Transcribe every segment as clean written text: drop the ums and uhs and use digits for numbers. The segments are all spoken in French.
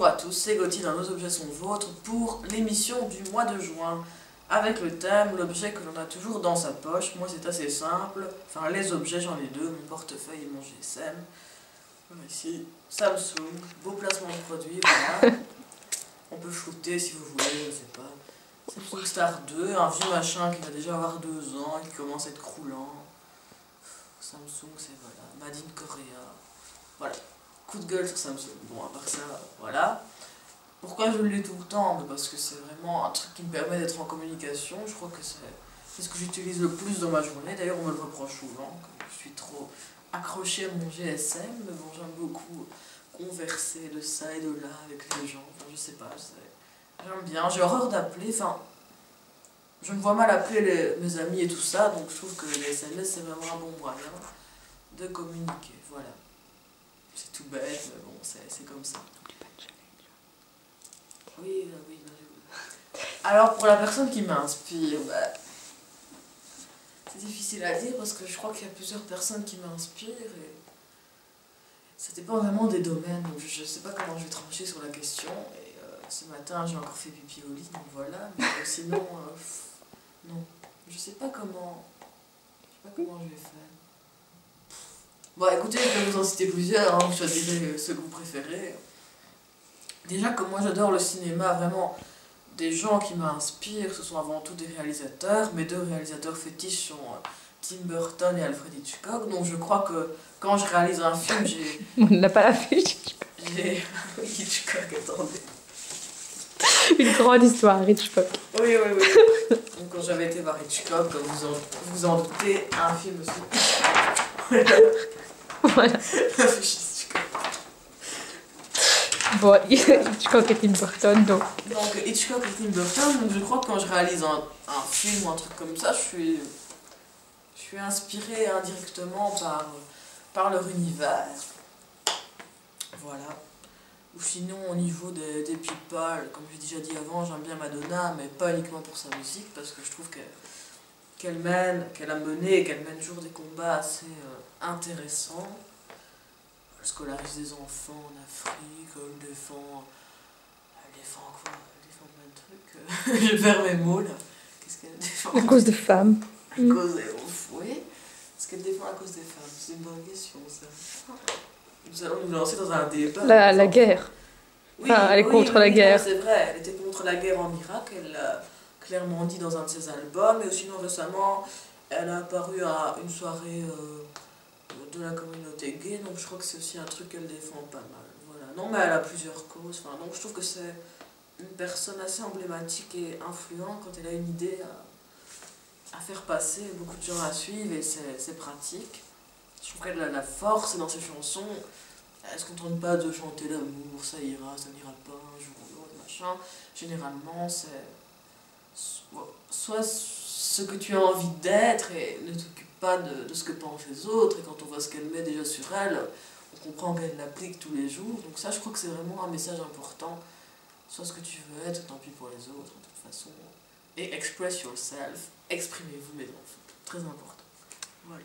Bonjour à tous, c'est Gauthier dans Nos objets sont vôtres pour l'émission du mois de juin avec le thème l'objet que l'on a toujours dans sa poche. Moi c'est assez simple, enfin les objets j'en ai deux, mon portefeuille et mon GSM. Voilà, ici Samsung, beau placement de produit, voilà. On peut shooter si vous voulez, je sais pas. Samsung Star 2, un vieux machin qui va déjà avoir 2 ans et qui commence à être croulant. Samsung c'est voilà, Made in Korea. Voilà, coup de gueule sur Samsung. Bon, à part ça, voilà. Pourquoi je le lis tout le temps? Parce que c'est vraiment un truc qui me permet d'être en communication. Je crois que c'est ce que j'utilise le plus dans ma journée. D'ailleurs, on me le reproche souvent, que je suis trop accrochée à mon GSM. Mais bon, j'aime beaucoup converser de ça et de là avec les gens. Enfin, je sais pas, j'aime bien. J'ai horreur d'appeler. Enfin, je me vois mal appeler mes amis et tout ça. Donc, je trouve que les SMS, c'est vraiment un bon moyen de communiquer. Voilà. C'est tout bête, mais bon, c'est comme ça. Oui, oui. Alors, pour la personne qui m'inspire, c'est difficile à dire parce que je crois qu'il y a plusieurs personnes qui m'inspirent et ça dépend vraiment des domaines. Donc, je sais pas comment je vais trancher sur la question. Et ce matin, j'ai encore fait pipi au lit, donc voilà. Mais sinon, non. Je sais pas comment je vais faire. Bon, écoutez, je vais vous en citer plusieurs, hein, vous choisirez ceux que vous préférez. Déjà, comme moi j'adore le cinéma, vraiment, des gens qui m'inspirent, ce sont avant tout des réalisateurs. Mes deux réalisateurs fétiches sont Tim Burton et Alfred Hitchcock. Donc je crois que quand je réalise un film, j'ai... On n'a pas la fiche. J'ai... Hitchcock, attendez. Une grande histoire, Hitchcock. Oui. Donc quand j'avais été voir Hitchcock, comme vous en doutez, un film aussi. Voilà. Bon, Hitchcock et Tim Burton, donc. Donc Hitchcock et Tim Burton, donc je crois que quand je réalise un film ou un truc comme ça, je suis inspirée indirectement par leur univers. Voilà. Ou sinon, au niveau des people, comme j'ai déjà dit avant, j'aime bien Madonna, mais pas uniquement pour sa musique, parce que je trouve qu'elle a mené et qu'elle mène toujours des combats assez intéressants. Elle scolarise des enfants en Afrique, elle défend quoi? Elle défend plein de trucs. Je perds mes mots là. Qu'est-ce qu'elle défend? À cause de femmes. À cause des... Oui. Est-ce qu'elle défend à cause des femmes? C'est une bonne question ça. Nous allons nous lancer dans un débat. La guerre. Oui, enfin, elle est contre la guerre. C'est vrai, elle était contre la guerre en Irak, elle l'a clairement dit dans un de ses albums. Et sinon récemment, elle a apparu à une soirée de la communauté gay, donc je crois que c'est aussi un truc qu'elle défend pas mal. Voilà. Non, mais elle a plusieurs causes. Enfin, donc je trouve que c'est une personne assez emblématique et influente quand elle a une idée à faire passer. Beaucoup de gens la suivent et c'est pratique. Je trouve qu'elle a la force dans ses chansons. Elle se contente pas de chanter l'amour, ça ira, ça n'ira pas, un jour ou l'autre, machin. Généralement, c'est soit ce que tu as envie d'être et ne t'occupe pas de ce que pensent les autres. Et quand on voit ce qu'elle met déjà sur elle, on comprend qu'elle l'applique tous les jours. Donc ça, je crois que c'est vraiment un message important. Soit ce que tu veux être, tant pis pour les autres, de toute façon. Et express yourself, exprimez-vous, mes enfants. Très important. Voilà.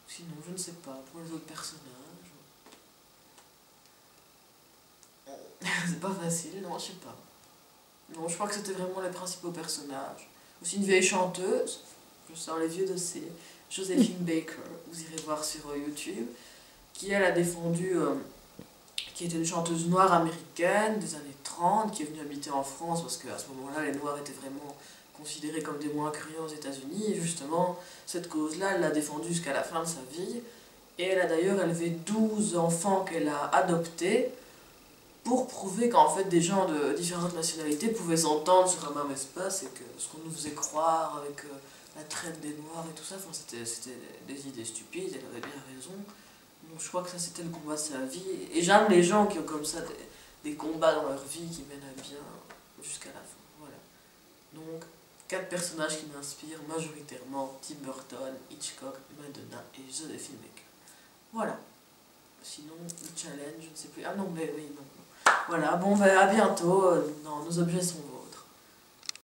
Sinon, je ne sais pas, pour les autres personnages... C'est pas facile, non, je sais pas. Non, je crois que c'était vraiment les principaux personnages. Aussi une vieille chanteuse, je sors les vieux dossiers, Joséphine Baker, vous irez voir sur YouTube, qui elle a défendu, qui était une chanteuse noire américaine des années 30, qui est venue habiter en France parce qu'à ce moment-là, les Noirs étaient vraiment considérés comme des moins curieux aux États-Unis. Et justement, cette cause-là, elle l'a défendue jusqu'à la fin de sa vie. Et elle a d'ailleurs élevé 12 enfants qu'elle a adoptés pour prouver qu'en fait des gens de différentes nationalités pouvaient s'entendre sur un même espace et que ce qu'on nous faisait croire avec la traite des Noirs et tout ça, enfin, c'était des idées stupides, elle avait bien raison. Donc je crois que ça c'était le combat de sa vie. Et j'aime les gens qui ont comme ça des combats dans leur vie qui mènent à bien jusqu'à la fin. Voilà. Donc 4 personnages qui m'inspirent majoritairement: Tim Burton, Hitchcock, Madonna et Joséphine Baker. Voilà. Sinon, le challenge, je ne sais plus. Ah non, mais oui, non. Voilà, bon, à bientôt dans Nos objets sont